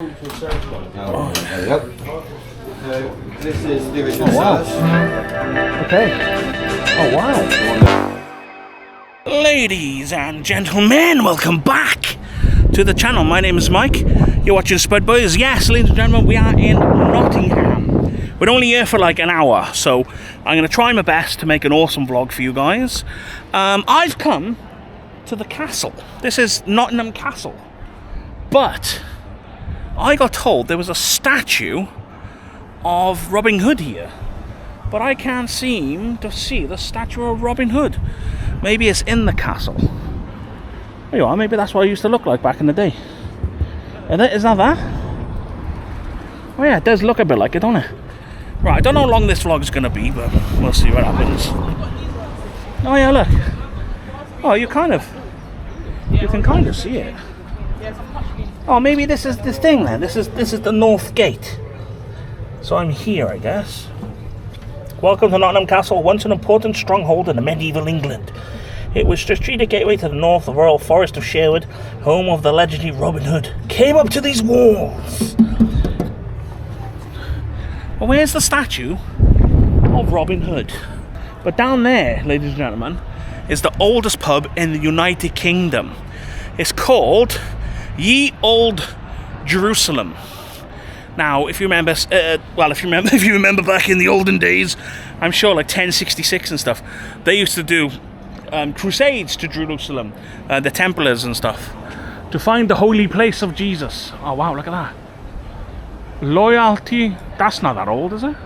Oh, there we go. This is the original size. Okay. Oh, wow. Ladies and gentlemen, welcome back to the channel. My name is Mike. You're watching Spudboys. Yes, ladies and gentlemen, we are in Nottingham. We're only here for like an hour, so I'm going to try my best to make an awesome vlog for you guys. I've come to the castle. This is Nottingham Castle. But I got told there was a statue of Robin Hood here, but I can't seem to see the statue of Robin Hood. Maybe it's in the castle. There you are, maybe that's what I used to look like back in the day. Is that that? Oh yeah, it does look a bit like it, don't it? Right, I don't know how long this vlog's gonna be, but we'll see what happens. Oh yeah, look. Oh, you can kind of see it. Oh, maybe this is this thing then. This is the North Gate. So I'm here, I guess. Welcome to Nottingham Castle, once an important stronghold in the medieval England. It was the strategic gateway to the north, the royal forest of Sherwood, home of the legendary Robin Hood. Came up to these walls. Well, where's the statue of Robin Hood? But down there, ladies and gentlemen, is the oldest pub in the United Kingdom. It's called Ye Olde Jerusalem. Now, if you remember, if you remember back in the olden days, I'm sure like 1066 and stuff, they used to do crusades to Jerusalem, the Templars and stuff, to find the holy place of Jesus. Oh wow, look at that. Loyalty. That's not that old, is it?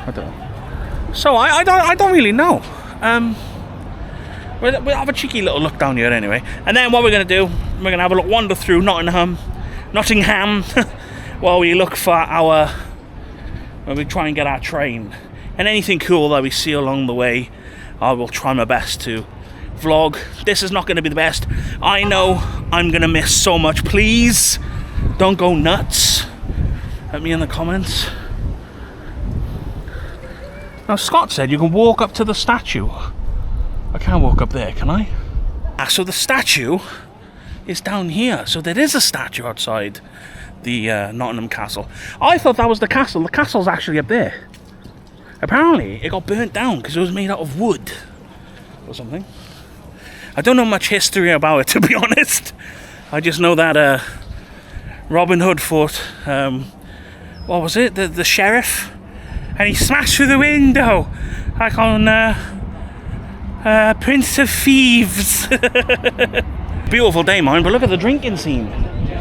I don't know. So I don't really know. We'll have a cheeky little look down here anyway, and then what we're going to do, we're going to have a look, wander through Nottingham while we look for when we try and get our train, and anything cool that we see along the way, I will try my best to vlog. This is not going to be the best. I know I'm going to miss so much. Please don't go nuts at me in the comments. Now Scott said you can walk up to the statue. I can't walk up there, can I? So the statue is down here. So there is a statue outside the Nottingham Castle. I thought that was the castle. The castle's actually up there. Apparently it got burnt down because it was made out of wood or something. I don't know much history about it, to be honest. I just know that Robin Hood fought, what was it? The sheriff, and he smashed through the window like on Prince of Thieves. Beautiful day, mine, but look at the drinking scene.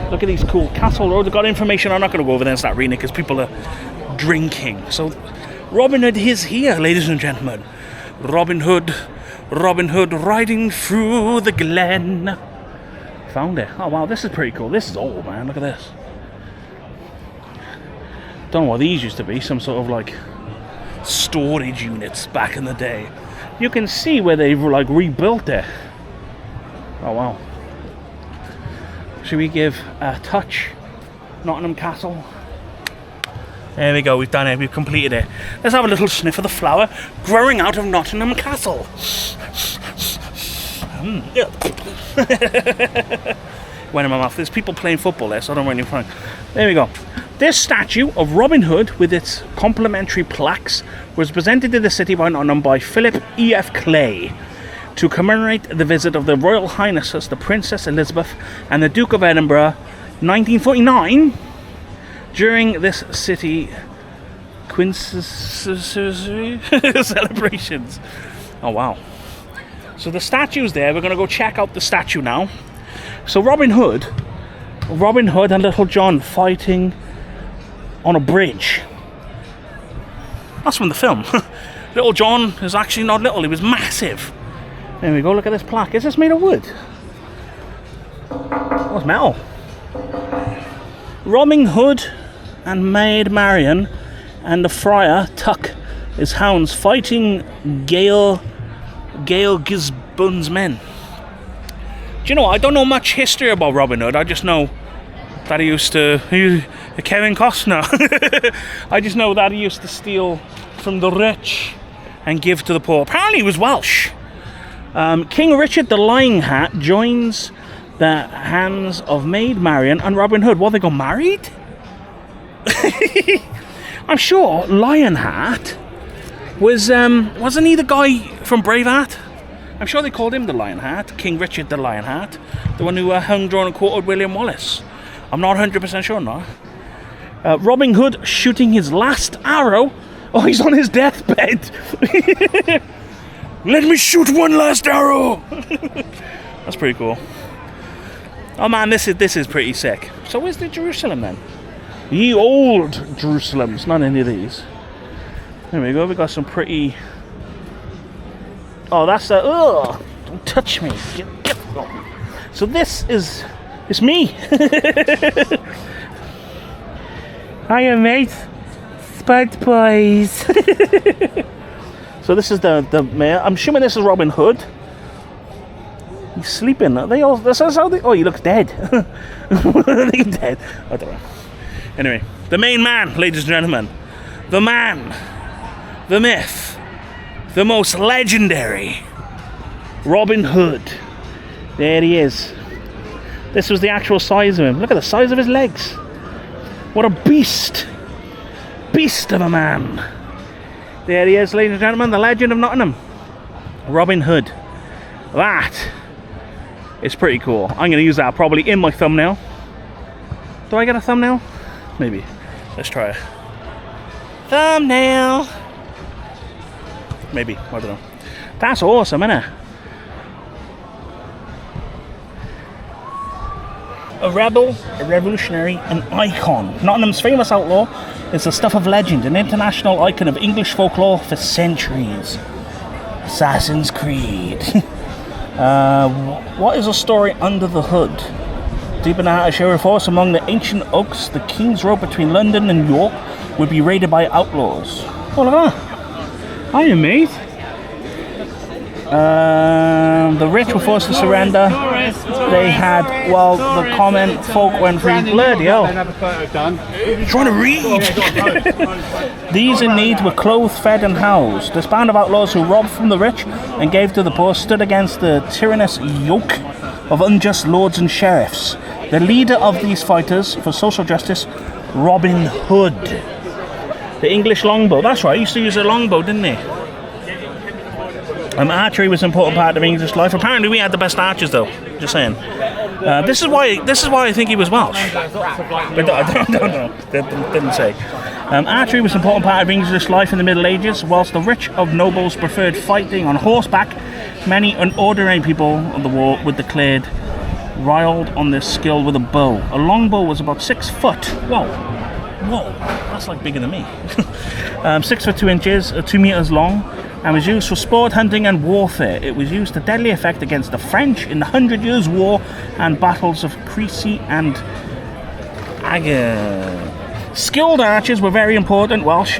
Look at these cool castle roads. I've got information. I'm not going to go over there and start reading it because people are drinking. So Robin Hood is here, ladies and gentlemen. Robin Hood riding through the glen. Found it. Oh wow, this is pretty cool. This is old, man. Look at this. Don't know what these used to be. Some sort of like storage units back in the day. You can see where they've like rebuilt it. Oh wow. Should we give a touch? Nottingham Castle. There we go, we've done it, we've completed it. Let's have a little sniff of the flower growing out of Nottingham Castle. Went in my mouth. There's people playing football there, so I don't really find. There we go. This statue of Robin Hood with its complimentary plaques was presented to the city by Nottingham by Philip E.F. Clay to commemorate the visit of the Royal Highnesses, the Princess Elizabeth and the Duke of Edinburgh, 1949. During this city celebrations. Oh wow. So the statue's there. We're going to go check out the statue now. So Robin Hood and Little John fighting on a bridge. That's from the film. Little John is actually not little, he was massive. There we go, look at this plaque. Is this made of wood? Oh, it's metal. Robin Hood and Maid Marian and the friar Tuck, his hounds, fighting Gael Gisborne's men. Do you know what? I don't know much history about Robin Hood. I just know that he used to... Kevin Costner. I just know that he used to steal from the rich and give to the poor. Apparently he was Welsh. King Richard the Lying Hat joins the hands of Maid Marian and Robin Hood. What, they got married? I'm sure Lionheart was, wasn't he the guy from Braveheart? I'm sure they called him the Lionheart, King Richard the Lionheart, the one who hung, drawn and quartered William Wallace. I'm not 100% sure now. Robin Hood shooting his last arrow. Oh, he's on his deathbed. Let me shoot one last arrow. That's pretty cool. Oh man, this is pretty sick. So where's the Jerusalem then? Ye Olde Jerusalem. It's not any of these. There we go. We got some pretty. Oh, that's a. Ugh! Don't touch me. Get oh. So this is. It's me. Hiya, mate. Spudboys. So this is the mayor. I'm assuming this is Robin Hood. He's sleeping. Are they all? That's how they. Oh, he looks dead. Are they dead? I don't know. Anyway, the main man, ladies and gentlemen, the man, the myth, the most legendary, Robin Hood. There he is. This was the actual size of him. Look at the size of his legs. What a beast. Beast of a man. There he is, ladies and gentlemen, the legend of Nottingham. Robin Hood. That is pretty cool. I'm going to use that probably in my thumbnail. Do I get a thumbnail? Maybe. Let's try it. Thumbnail. Maybe. I don't know. That's awesome, isn't it? A rebel, a revolutionary, an icon. Nottingham's famous outlaw is the stuff of legend, an international icon of English folklore for centuries. Assassin's Creed. What is a story under the hood? Deep in the heart of Sherwood Forest, among the ancient oaks, the King's Road between London and York would be raided by outlaws. Oh, look at that. Hiya, mate. The rich were forced to surrender. They had, well, the common folk went free. Bloody hell. Trying to read. These in need were clothed, fed and housed. This band of outlaws who robbed from the rich and gave to the poor stood against the tyrannous yoke of unjust lords and sheriffs. The leader of these fighters for social justice, Robin Hood. The English longbow. That's right, he used to use a longbow, didn't he? Archery was an important part of English life. Apparently we had the best archers though, just saying. This is why I think he was Welsh. But I don't know, didn't say. Archery was an important part of English life in the Middle Ages. Whilst the rich of nobles preferred fighting on horseback, many ordinary people of the war were declared riled on their skill with a bow. A longbow was about 6 foot. Whoa, that's like bigger than me. 6 foot 2 inches, 2 meters long, and was used for sport, hunting and warfare. It was used to deadly effect against the French in the 100 Years' War and battles of Crecy and Agger. Skilled archers were very important, Welsh.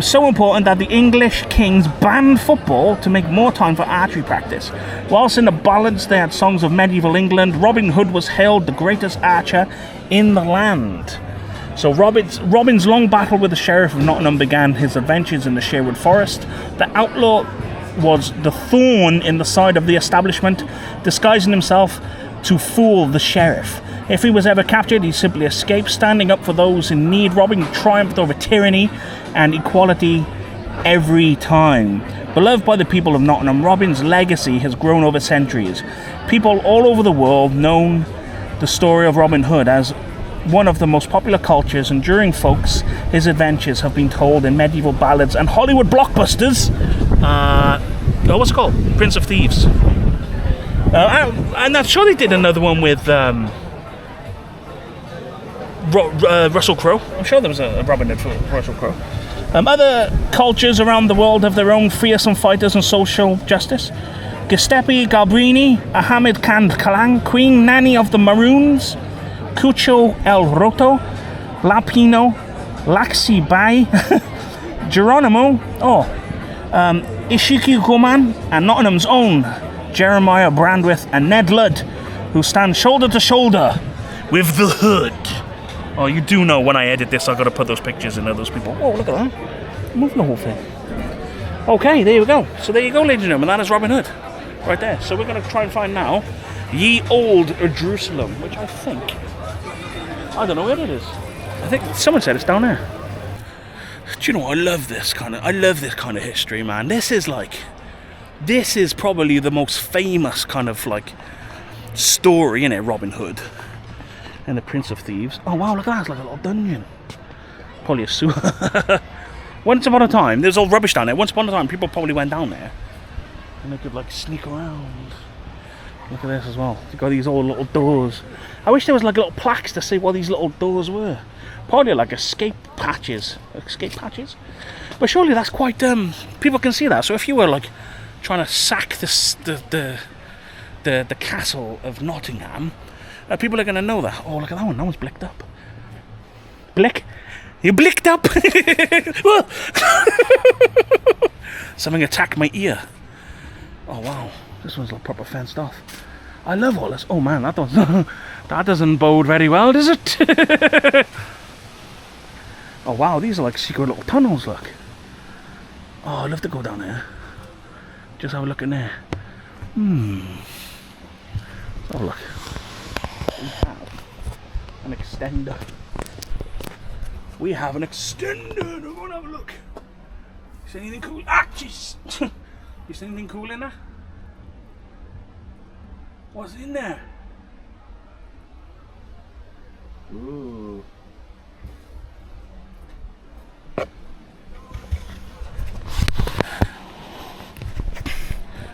So important that the English kings banned football to make more time for archery practice. Whilst in the ballads they had songs of medieval England, Robin Hood was hailed the greatest archer in the land. So Robin's long battle with the Sheriff of Nottingham began his adventures in the Sherwood Forest. The outlaw was the thorn in the side of the establishment, disguising himself to fool the sheriff. If he was ever captured, he simply escaped, standing up for those in need. Robin triumphed over tyranny and equality every time. Beloved by the people of Nottingham, Robin's legacy has grown over centuries. People all over the world know the story of Robin Hood as one of the most popular cultures, enduring folks. His adventures have been told in medieval ballads and Hollywood blockbusters. What's it called? Prince of Thieves. And I'm sure they did another one with Russell Crowe. I'm sure there was a Robin Hood for Russell Crowe. Other cultures around the world have their own fearsome fighters and social justice. Giuseppe Galbrini, Ahmed Khan Kalang, Queen Nanny of the Maroons, Cucho El Roto, Lapino, Laxi Bai, Geronimo, Ishiki Goman, and Nottingham's own Jeremiah Brandwith and Ned Ludd, who stand shoulder to shoulder with the Hood. Oh, you do know when I edit this, I've got to put those pictures in of those people. Oh, look at that. I'm moving the whole thing. Okay, there we go. So there you go, ladies and gentlemen. That is Robin Hood right there. So we're going to try and find now Ye Olde Jerusalem, which I think, I don't know where it is. I think someone said it's down there. Do you know what? I love this kind of history, man. This is probably the most famous kind of like story, innit? Robin Hood and the Prince of Thieves. Oh wow, look at that, it's like a little dungeon. Probably a sewer. Once upon a time, there's all rubbish down there. Once upon a time, people probably went down there and they could like sneak around. Look at this as well. You've got these old little doors. I wish there was like little plaques to say what these little doors were. Probably like escape patches. But surely that's quite people can see that. So if you were like trying to sack the castle of Nottingham, people are going to know that. Oh, look at that one. That one's blicked up. Blick? You blicked up? Something attacked my ear. Oh wow, this one's like proper fenced off. I love all this. Oh man, that doesn't bode very well, does it? Oh wow, these are like secret little tunnels, look. Oh, I'd love to go down there. Just have a look in there. Let's have a look. We have an extender. We have an extender. I'm going to have a look. You see anything cool? Ah, jeez. You see anything cool in there? What's in there? Ooh.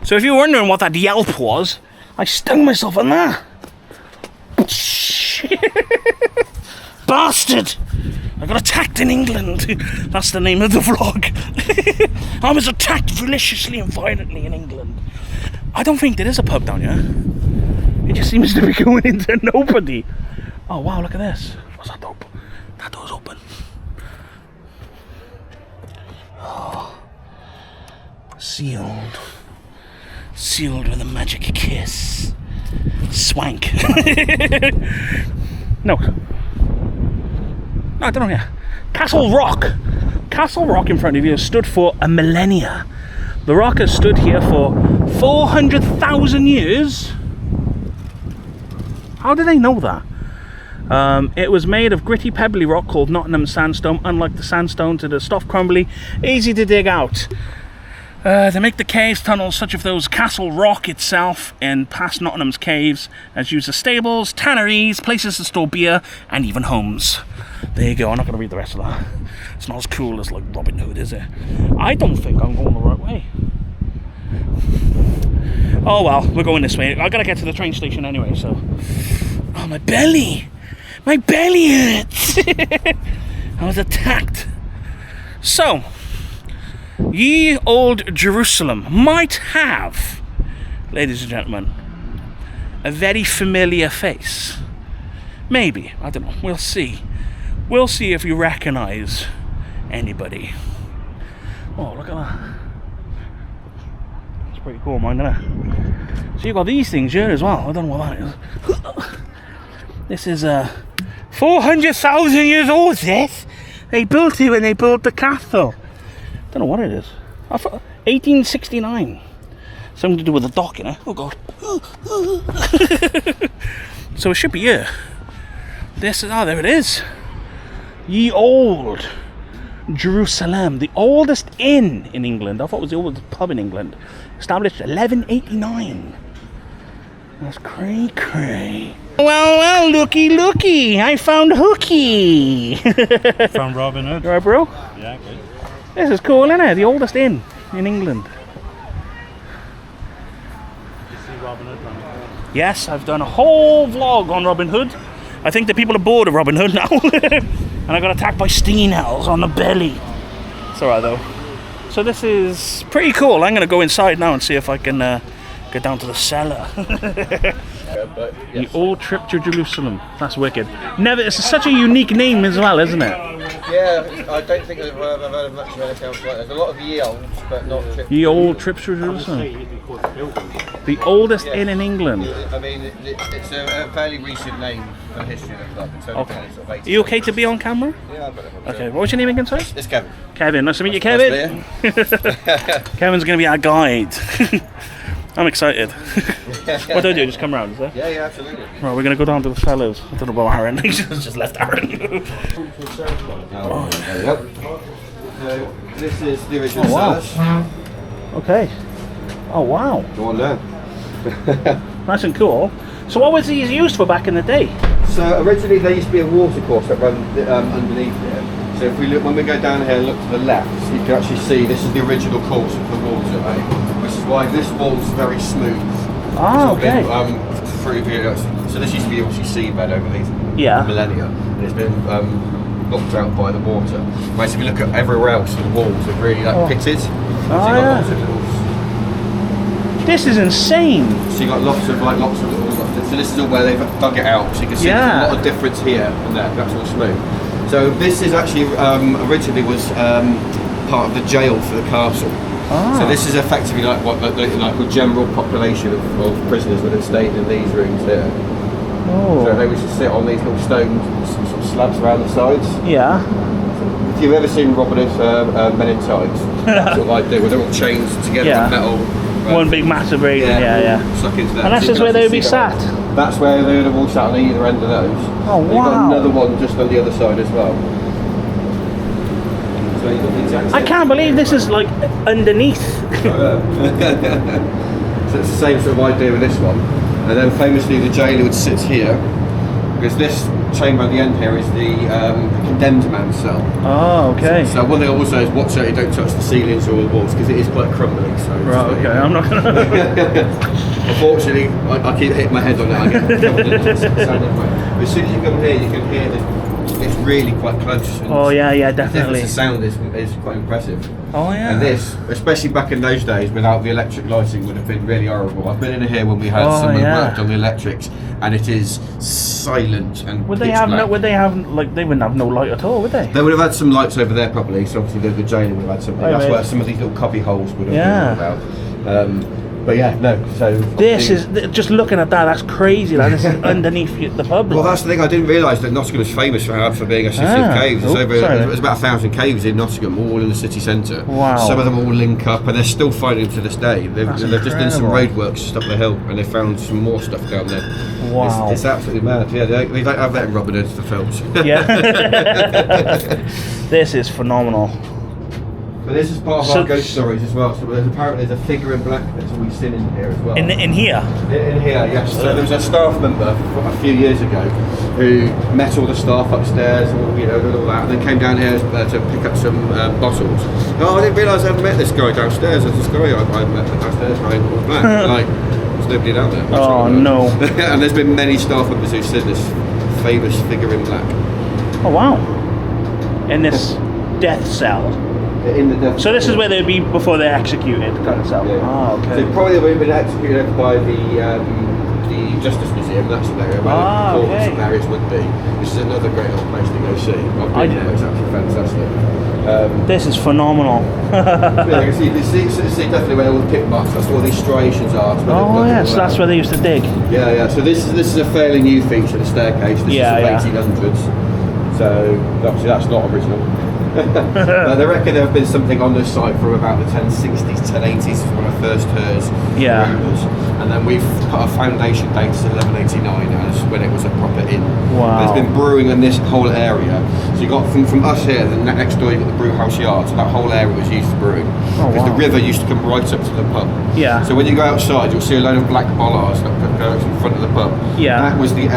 So if you're wondering what that yelp was, I stung myself on that. Bastard! I got attacked in England. That's the name of the vlog. I was attacked maliciously and violently in England. I don't think there is a pub down here. It just seems to be going into nobody. Oh wow, look at this. What's that door? That door's open. Oh. Sealed. Sealed with a magic kiss. Swank. No, I don't know here. Castle Rock. Castle Rock in front of you has stood for a millennia. The rock has stood here for 400,000 years. How do they know that? It was made of gritty pebbly rock called Nottingham sandstone. Unlike the sandstone to the stuff crumbly, easy to dig out. They make the caves tunnels such of those. Castle Rock itself and past Nottingham's caves as used as stables, tanneries, places to store beer, and even homes. There you go. I'm not going to read the rest of that. It's not as cool as like Robin Hood, is it? I don't think I'm going the right way. Oh well, we're going this way. I gotta get to the train station anyway, so. Oh, my belly! My belly hurts! I was attacked. So, Ye Olde Jerusalem might have, ladies and gentlemen, a very familiar face. Maybe, I don't know, we'll see. We'll see if you recognise anybody. Oh, look at that. It's pretty cool, man, isn't it? So you've got these things here as well. I don't know what that is. This is 400,000 years old, this. They built it when they built the castle. Don't know what it is. 1869. Something to do with the dock, you know. Oh god. So it should be here. This is, oh, there it is. Ye Olde Jerusalem, the oldest inn in England. I thought it was the oldest pub in England. Established 1189. That's cray. Well, looky. I found Hooky. Found Robin Hood. You alright, bro? Yeah, good. This is cool, isn't it? The oldest inn in England. You see Robin Hood running? Yes, I've done a whole vlog on Robin Hood. I think the people are bored of Robin Hood now. And I got attacked by stinging owls on the belly. It's alright though. So this is pretty cool. I'm going to go inside now and see if I can get down to the cellar. The Old Trip to Jerusalem. That's wicked. Never. It's such a unique name as well, isn't it? Yeah, I don't think I've heard of much of anything else like that. There's a lot of Ye Olde, but not Trip. Ye Olde Trip to Jerusalem. The oldest inn in England. I mean, it's a fairly recent name for the history of the club. It's only Okay. sort of Are you okay to be on camera? Yeah, I've got it. Okay. What was your name again, sorry? It's Kevin. Kevin. Nice to meet you, Kevin. Kevin's going to be our guide. I'm excited. What do I do? Just come round, is it? Yeah, yeah, absolutely. Right, we're going to go down to the fellows. I don't know about Aaron. He's just left Aaron. Oh, there we go. So, this is the original cellars. Okay. Oh, wow. Go on down. Nice and cool. So what was these used for back in the day? So originally there used to be a water course that ran underneath here. So if we look, when we go down here and look to the left, you can actually see this is the original course of the water, right? Which is why this wall's very smooth. Ah, okay. Through here, so this used to be obviously seabed over these millennia, and it's been blocked out by the water. Whereas if you look at everywhere else, the walls are really pitted. So you got lots of little. This is insane. So you got lots of little. So this is all where they've dug it out. So you can see there's a lot of difference here and there. That's all smooth. So this is actually originally was part of the jail for the castle. So this is effectively like what the general population of prisoners would have stayed in these rooms here. Oh. So they used to sit on these little stone sort of slabs around the sides. Yeah. If you've ever seen Robin Hood's Men in Tights, that's what I do, where they're all chained together with metal. One big massive railing, Stuck into that. And that's just where they would be sat? That's where they would have all sat on either end of those. Oh, and wow. You've got another one just on the other side as well. So you've got the exact I can't believe this is like underneath. So it's the same sort of idea with this one. And then famously the jailer would sit here, because this chamber at the end here is the condemned man's cell. Oh, okay. So one thing also is watch out you don't touch the ceilings or the walls, because it is quite crumbling. So right, okay, I'm not going to... Unfortunately, I keep hitting my head on it. I get but as soon as you come here, you can hear that it's really quite close. Oh yeah, definitely. The sound is quite impressive. Oh yeah. And this, especially back in those days, without the electric lighting, would have been really horrible. I've been in here when we had someone worked on the electrics, and it is silent and would they have black. They wouldn't have no light at all, would they? They would have had some lights over there probably. So obviously the jailer would have had something. That's where some of these little cubby holes would have been about. But yeah, no. So this is just looking at that. That's crazy. Like, this is underneath the pub. Well, that's the thing. I didn't realise that Nottingham was famous for being a city of caves. There's about 1,000 caves in Nottingham, all in the city centre. Wow. Some of them all link up, and they're still finding them to this day. They've just done some roadworks just up the hill, and they found some more stuff down there. Wow. It's absolutely mad. Yeah, they don't have that in Robin Hood, the films. Yeah. This is phenomenal. But this is part of our ghost stories as well. So there's a figure in black that's always seen in here as well. In here? In here, yes. So there was a staff member a few years ago who met all the staff upstairs, and all that, and then came down here to pick up some bottles. Oh, I didn't realise I hadn't met this guy downstairs. There's this guy I met downstairs wearing all black. Like, there's nobody down there. Oh no! And there's been many staff members who've seen this famous figure in black. Oh wow! In this death cell. In the death so this is where they'd be before they're executed, kind of cell. Yeah. Oh, okay. So probably they've been executed by the Justice Museum. That's the area where the courts and areas would be. This is another great old place to go see. I've been there. It's actually fantastic. This is phenomenal. Yeah, you see definitely where all the pit marks. That's where all these striations are. Oh yes, that's where they used to dig. Yeah. So this is a fairly new feature, the staircase. This is the 1800s. So obviously that's not original. They reckon there have been something on this site from about the 1060s, 1080s is when I first heard rumours. And then we've put a foundation date to 1189 as when it was a proper inn. Wow. There's been brewing in this whole area. So you got from us here, the next door you got the brew house yard, so that whole area was used for brewing. Because the river used to come right up to the pub. Yeah. So when you go outside, you'll see a load of black bollards that go in front of the pub. Yeah. That was the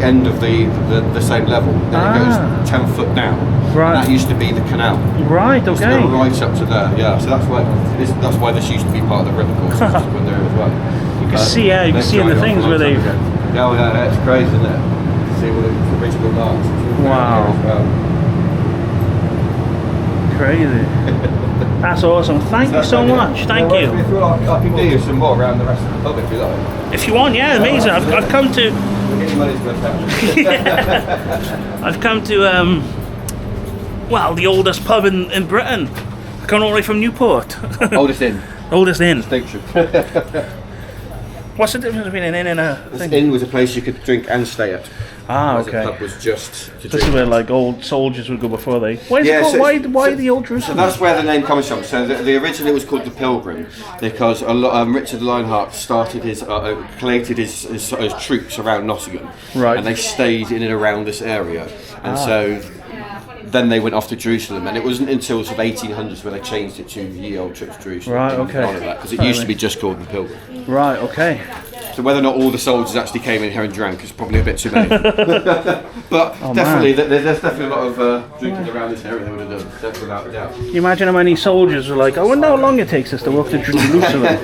end of the same level. Then it goes 10 foot down. Right. And that used to be the canal. Right. Okay. Go right up to there. Yeah. So that's why this used to be part of the river course when there as well. You can see, you can see in the things where they. Yeah, it's crazy, isn't it? You see all the original marks. Wow. Crazy. That's awesome. Thank you so much. Thank you. I can do you some more around the rest of the pub if you like. If you want, yeah, amazing. I've come to. I've come to well, the oldest pub in Britain. I come all the way from Newport. Oldest inn. Oldest inn. Distinction. What's the difference between an inn and a thing? This inn was a place you could drink and stay at. Ah, whereas okay. The pub was just to This is drink. where like old soldiers would go before they. Why is Yeah, it called? so- Why so- the old So Jerusalem? that's where the name comes from. So the originally it was called the Pilgrim because Richard Lionheart started collated his troops around Nottingham, Right. and they stayed in and around this area, and so then they went off to Jerusalem, and it wasn't until sort of 1800s where they changed it to Ye Olde Trip to Jerusalem. Right, okay. Because it used to be just called the Pilgrim. Right. Okay. So whether or not all the soldiers actually came in here and drank is probably a bit too many. But definitely, there's definitely a lot of drinking around this area. They would have done, that's without a doubt. Can you imagine how many soldiers were like, I wonder how long it takes us to walk to Jerusalem.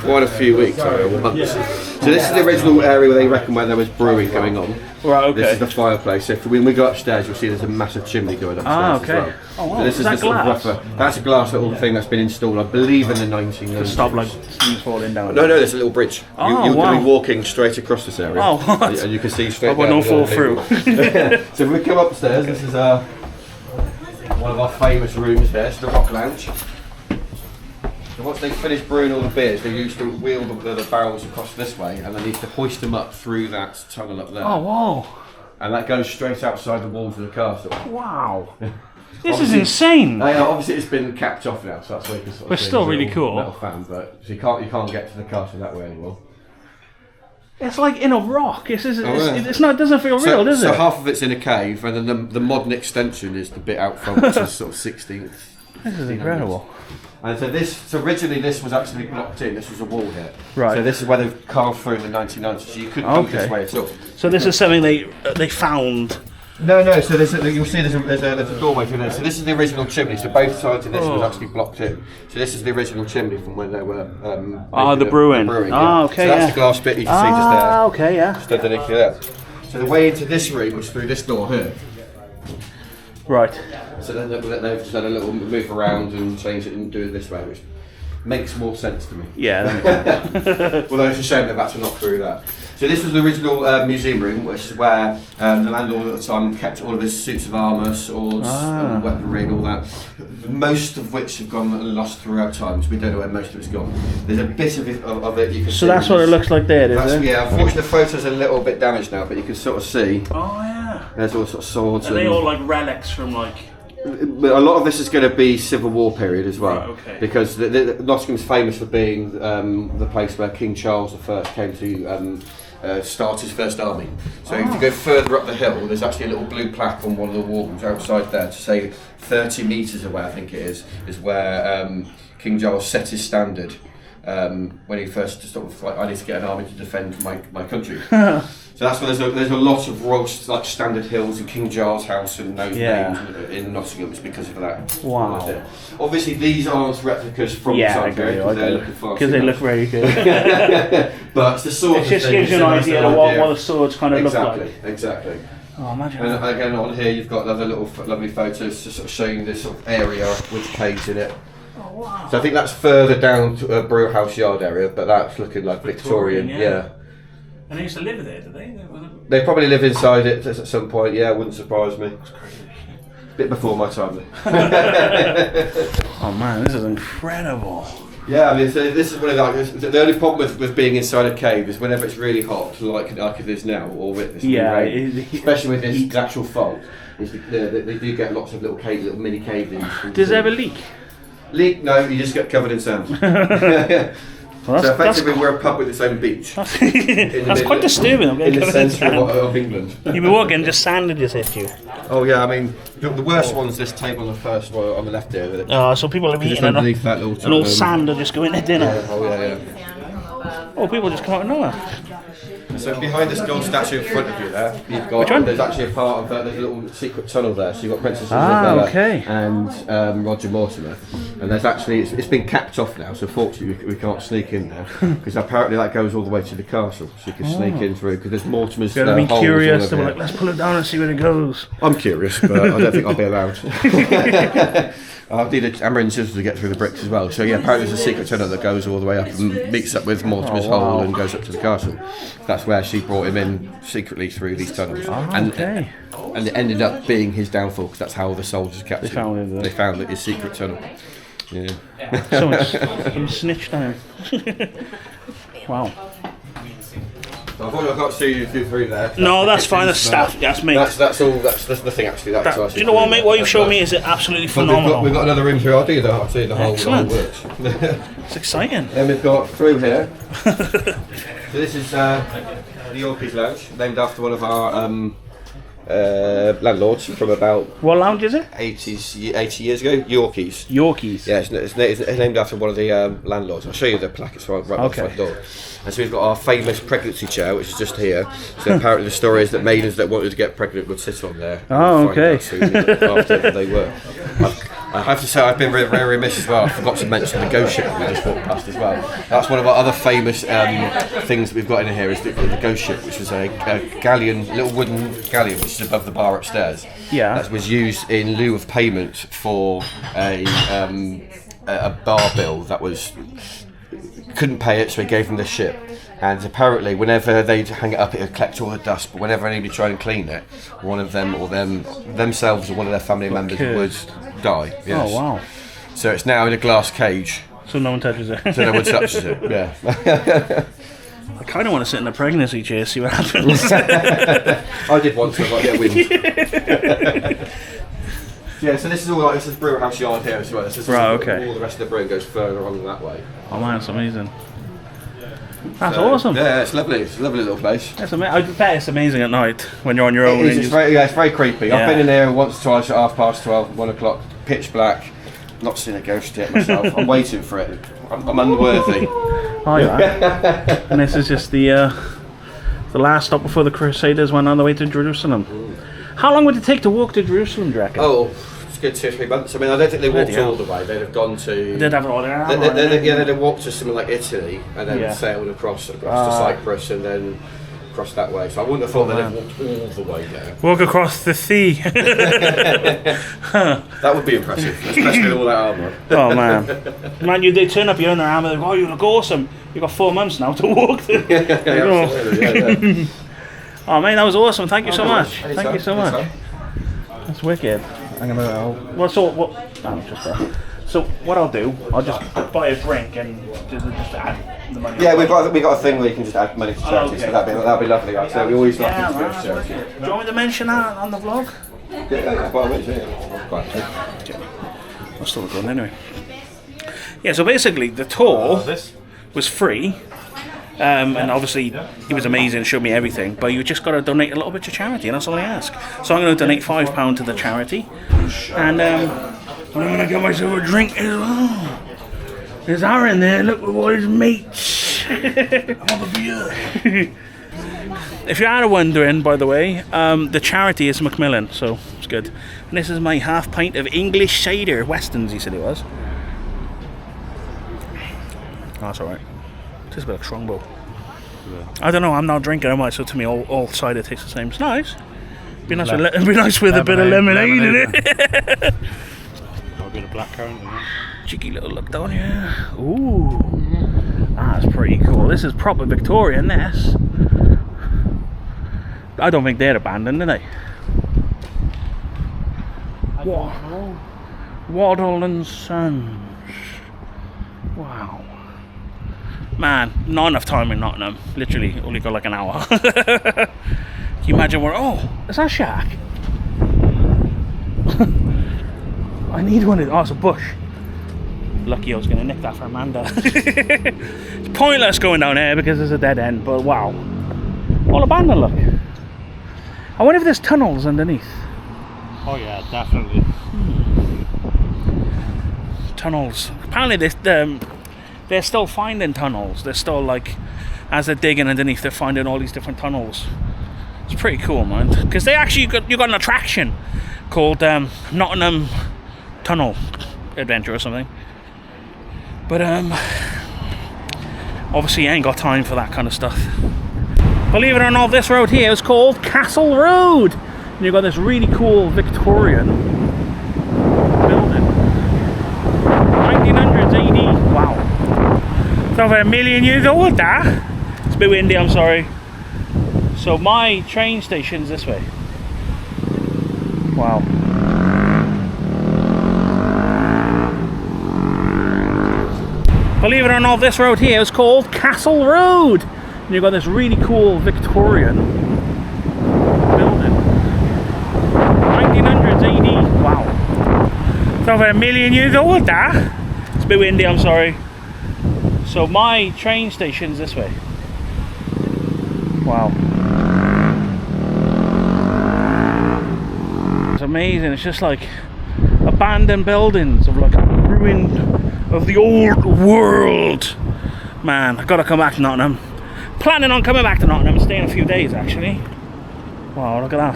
Quite a few weeks, months. So this is the original area where they reckon where there was brewing going on. Right, okay. This is the fireplace. So when we go upstairs, you'll see there's a massive chimney going upstairs. Ah, okay. As well. Oh, wow. So this Is is that the sort of glass? rougher. That's a glass little thing that's been installed, I believe, in the 1990s. To stop like things falling down. No, there's a little bridge. Oh, You're wow. going to be walking straight across this area. Oh, what? And you can see straight I will down not the fall table. through. So if we come upstairs, this is one of our famous rooms here. It's the Rock Lounge. So once they finish brewing all the beers, they used to wheel the barrels across this way, and they need to hoist them up through that tunnel up there. Oh, whoa. And that goes straight outside the walls of the castle. Wow. This is insane. Obviously, it's been capped off now, so that's why you can sort of But see still the really little cool. metal fan, but so you can't get to the castle that way anymore. It's like in a rock. yeah. It's not. It doesn't feel real, does so it? half of it's in a cave, and then the modern extension is the bit out front, which is sort of 16th. This is incredible. And so originally this was actually blocked in. This was a wall here. Right. So this is where they've carved through in the 1990s. So you couldn't come this way at all. So this is something they found. No. So you'll see there's a doorway through there. So this is the original chimney. So both sides of this was actually blocked in. So this is the original chimney from when they were. The brewing. Yeah. Okay. So that's the glass bit you can see just there. Okay. Yeah. Just underneath there. So the way into this room was through this door here. Right. So then they've just had a little move around and change it and do it this way, which makes more sense to me. Yeah. Although it's a shame they've had to knock through that. So this was the original museum room, which is where the landlord at the time kept all of his suits of armour, swords, and weaponry and all that. Most of which have gone and lost throughout time, so we don't know where most of it's gone. There's a bit of it you can see. So that's what it looks like there, is it? Yeah, unfortunately the photo's a little bit damaged now, but you can sort of see Oh yeah. there's all sorts of swords. Are they all like relics from like? But a lot of this is going to be Civil War period as well, Right, okay. because Nottingham's famous for being the place where King Charles I came to start his first army. So if you go further up the hill, there's actually a little blue plaque on one of the walls outside there to say 30 metres away, I think it is where King Charles set his standard when he first sort of like, I need to get an army to defend my country. So that's where there's a lot of royal like standard hills and King Charles House and those names in Nottingham. It's because of that. Wow. That's it. Obviously, these aren't replicas from the time period because they're looking far. Because they look very good. But it's the sort It of just thing, gives you an idea of what the swords kind of look like. Exactly. Oh, imagine. And again, on here you've got other little lovely photos just sort of showing this sort of area with caves in it. Oh wow. So I think that's further down to a brew house yard area, but that's looking like Victorian. Yeah. And they used to live there, did they? They probably live inside it at some point. Yeah, wouldn't surprise me. Bit before my time. Oh man, this is incredible. Yeah, I mean, so this is one of the only problem with being inside a cave is whenever it's really hot, like it is now, or with this rain, especially with this actual fault, is they do get lots of little mini cave-ins. Does it ever leak? Leak? No, you just get covered in sand. Well, so effectively, we're a pub with its own beach. That's quite disturbing. In the centre of England. You'd be walking, just sand would just hit you. Oh yeah, I mean, the worst one's this table on the first one on the left here. Oh, so people are eating underneath that little and all sand will just go in their dinner. Yeah, oh yeah. Oh, people just come out of nowhere. So behind this gold statue in front of you there, you've got, Which one? there's actually a part of there's a little secret tunnel there. So you've got Princess Isabella okay. and Roger Mortimer, and there's actually it's been capped off now. So fortunately we can't sneak in there because apparently that goes all the way to the castle, so you can sneak in through because there's Mortimer's. You're gonna be curious. They're Like, let's pull it down and see where it goes. I'm curious, but I don't think I'll be allowed. I'll need a hammer and scissors to get through the bricks as well. So yeah, apparently there's a secret tunnel that goes all the way up and meets up with Mortimer's hole and goes up to the castle. That's where she brought him in secretly through these tunnels. And it ended up being his downfall because that's how the soldiers kept him. They found his secret tunnel. Yeah. Someone snitched on him. Wow. I've got to see you through there. No, that's fine. That's stuff. That's me. That's all. That's nothing actually. Do you know what, mate? What you've shown me is absolutely phenomenal. We've got another room through. I'll do the whole works. It's exciting. Then we've got through here. So this is the Yorkies Lounge, named after one of our landlords from about... What lounge is it? 80 years ago. Yorkies. Yorkies. Yeah, it's named after one of the landlords. I'll show you the plaque. It's right by the front door. And so we've got our famous pregnancy chair, which is just here. So apparently the story is that maidens that wanted to get pregnant would sit on there. Oh, okay. After they were. I have to say I've been very, very remiss as well. I forgot to mention the ghost ship that we just walked past as well. That's one of our other famous things that we've got in here is the ghost ship, which was a galleon, little wooden galleon, which is above the bar upstairs. Yeah. That was used in lieu of payment for a bar bill that couldn't pay it, so he gave them the ship. And apparently, whenever they'd hang it up, it would collect all the dust. But whenever anybody tried and clean it, one of them or themselves or one of their family members would die. Yes. Oh wow! So it's now in a glass cage. So no one touches it. So no one touches it. Yeah. I kind of want to sit in a pregnancy chair, see what happens. I did once, so I might get wind. Yeah, so this is brew house yard here as well. This is all the rest of the brewing goes further along that way. Oh man, that's amazing. That's awesome. Yeah, it's lovely. It's a lovely little place. I bet it's amazing at night when you're on your own. It's very creepy. Yeah. I've been in here once or twice at 12:30, 1 o'clock, pitch black. Not seen a ghost yet myself. I'm waiting for it. I'm unworthy. Oh yeah. And this is just the last stop before the Crusaders went on the way to Jerusalem. How long would it take to walk to Jerusalem, do you reckon? Oh, it's a good 2 or 3 months. I mean, I don't think they walked all the way. They'd have gone to... They'd have it all there. They'd have walked to somewhere like Italy and then sailed across to Cyprus and then across that way. So I wouldn't have thought they'd have walked all the way there. Walk across the sea. That would be impressive, especially with all that armour. Oh man. Man, they turn up, you're in their armour, they go, oh, you look awesome. You've got 4 months now to walk. Absolutely. Oh man, that was awesome. Thank you so much. Anytime, Thank you so much. anytime. That's wicked. I'm gonna. So what I'll do, I'll just buy a drink and just add the money. Yeah, we've got a thing where you can just add money to charity, so that'd be lovely. So we always like to go to charity. Do you want me to mention that on the vlog? Yeah, by all means, I'll still going anyway. Yeah, so basically the tour was free. And obviously he was amazing, showed me everything, but you just got to donate a little bit to charity, and that's all I ask. So I'm going to donate £5 to the charity, and I'm going to get myself a drink as well. There's Aaron there, look with all his mates. Have a beer. If you are wondering, by the way, the charity is Macmillan, so it's good. And this is my half pint of English cider, Weston's he said it was. Oh, that's alright. Tastes a bit like Strongbow. Yeah. I don't know, I'm not drinking it much, so to me all cider tastes the same. It's nice. Be nice with a bit of lemonade in it. A bit of blackcurrant in it. Cheeky little look down here. Ooh. That's pretty cool. This is proper Victorian, this. I don't think they're abandoned, are they? Waddle and Sons. Wow. Man, not enough time in Nottingham. Literally, only got like an hour. Can you imagine where... Oh, is that shack? I need one of... Oh, it's a bush. Lucky I was going to nick that for Amanda. It's pointless going down there because there's a dead end, but wow. All abandoned, look. I wonder if there's tunnels underneath. Oh yeah, definitely. Tunnels. Apparently they're still finding tunnels. They're still like, as they're digging underneath, they're finding all these different tunnels. It's pretty cool, man. Because they actually you got an attraction called Nottingham Tunnel Adventure or something. But obviously, you ain't got time for that kind of stuff. Believe it or not, this road here is called Castle Road. And you've got this really cool Victorian building. 1900s AD. Wow. It's over 1 million years old, that. It's a bit windy, I'm sorry. So my train station's this way. Wow. Believe it or not, this road here is called Castle Road. And And you've got this really cool Victorian building. 1900s AD. Wow. It's over 1 million years old, that. It's a bit windy, I'm sorry. So my train station's this way. Wow. It's amazing. It's just like abandoned buildings of like a ruin of the old world. Man, I've got to come back to Nottingham. Planning on coming back to Nottingham and staying a few days actually. Wow, look at that.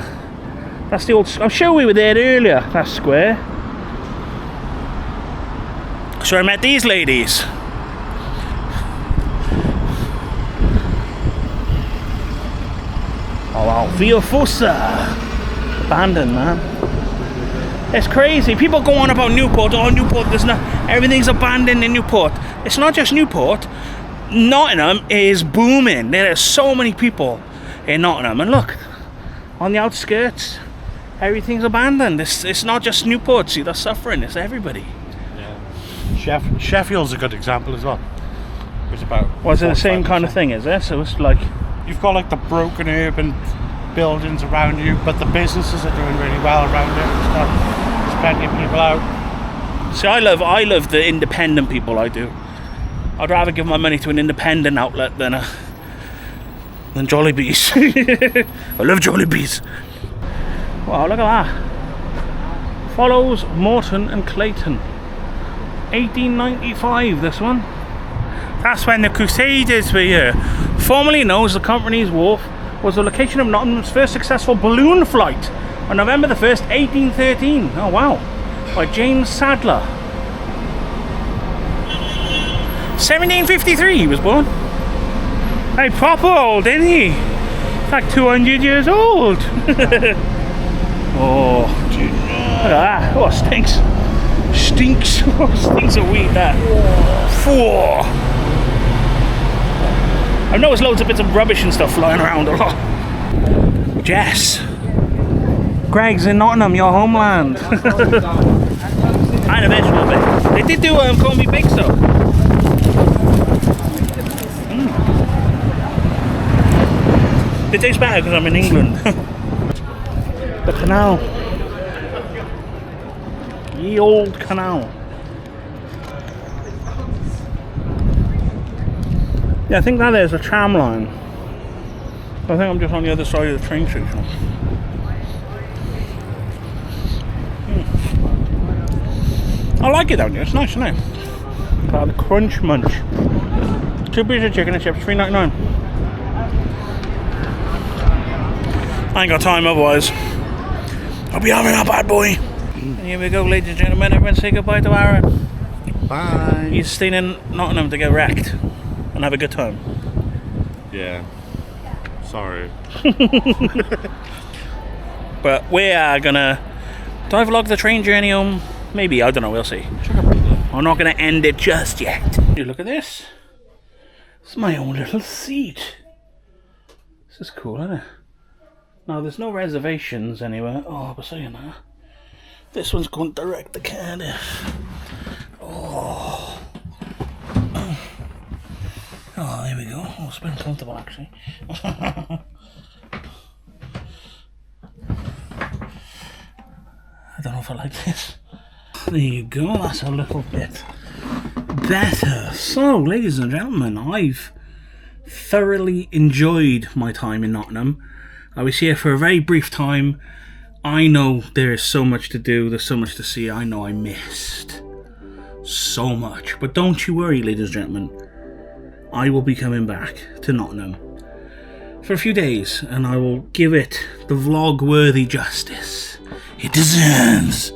That's the old... I'm sure we were there earlier, that square. So I met these ladies. Oh wow, Via Fossa. Abandoned, man. It's crazy. People go on about Newport. Oh, Newport, there's not... Everything's abandoned in Newport. It's not just Newport. Nottingham is booming. There are so many people in Nottingham. And look, on the outskirts, everything's abandoned. It's not just Newport, see, that's suffering. It's everybody. Yeah. Sheffield's a good example as well. It's about... Was it the same kind of thing, is it? So it's like... You've got like the broken urban buildings around you, but the businesses are doing really well around it and stuff. There's plenty of people out. See, I love the independent people, I do. I'd rather give my money to an independent outlet than Jollibees. I love Jollibees. Wow, look at that. Follows Morton and Clayton. 1895, this one. That's when the Crusaders were here. Formerly known as the Company's Wharf, was the location of Nottingham's first successful balloon flight on November the 1st, 1813. Oh wow. By James Sadler. 1753 he was born. Hey, proper old, isn't he? It's like 200 years old. Oh, look at that. Oh, stinks. Stinks. Oh, stinks of weed, that. Whoa. I've noticed loads of bits of rubbish and stuff flying around a lot. Jess. Greg's in Nottingham, your homeland. And a vegetable bit. They did do Call Me Big So. It tastes better because I'm in England. The canal. Ye Olde Canal. Yeah, I think that is a tram line. I think I'm just on the other side of the train station. I like it down here, it's nice, isn't it? Got the crunch munch. 2 pieces of chicken and chips, $3.99. I ain't got time otherwise. I'll be having a bad boy. And here we go, ladies and gentlemen. Everyone say goodbye to Aaron. Bye. He's staying in Nottingham to get wrecked and have a good time. Yeah. Sorry. But we are gonna... Do I vlog the train journey home? Maybe, I don't know, we'll see. I'm not gonna end it just yet. You look at this. It's my own little seat. This is cool, isn't it? Now, there's no reservations anywhere. Oh, but saying that, this one's going direct to Cardiff. Oh. Oh, there we go. Oh, it's been comfortable, actually. I don't know if I like this. There you go. That's a little bit better. So, ladies and gentlemen, I've thoroughly enjoyed my time in Nottingham. I was here for a very brief time. I know there is so much to do, there's so much to see. I know I missed so much. But don't you worry, ladies and gentlemen. I will be coming back to Nottingham for a few days, and I will give it the vlog-worthy justice it deserves.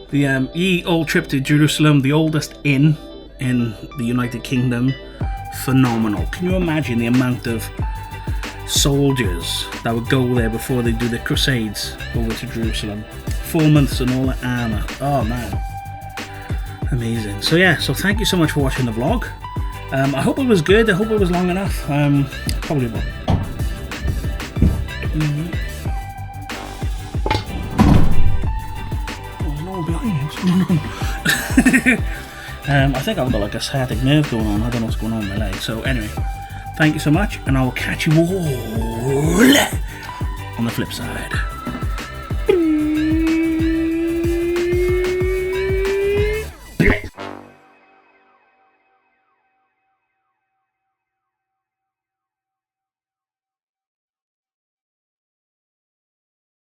The Ye Olde Trip to Jerusalem, the oldest inn in the United Kingdom. Phenomenal. Can you imagine the amount of soldiers that would go there before they do the crusades over to Jerusalem? 4 months and all the armour. Oh man, amazing. So yeah, so thank you so much for watching the vlog. I hope it was good. I hope it was long enough. Probably will. Oh no, behind me, what's going on? I think I've got like a sciatic nerve going on. I don't know what's going on in my leg. So anyway, Thank you so much, and I will catch you all on the flip side.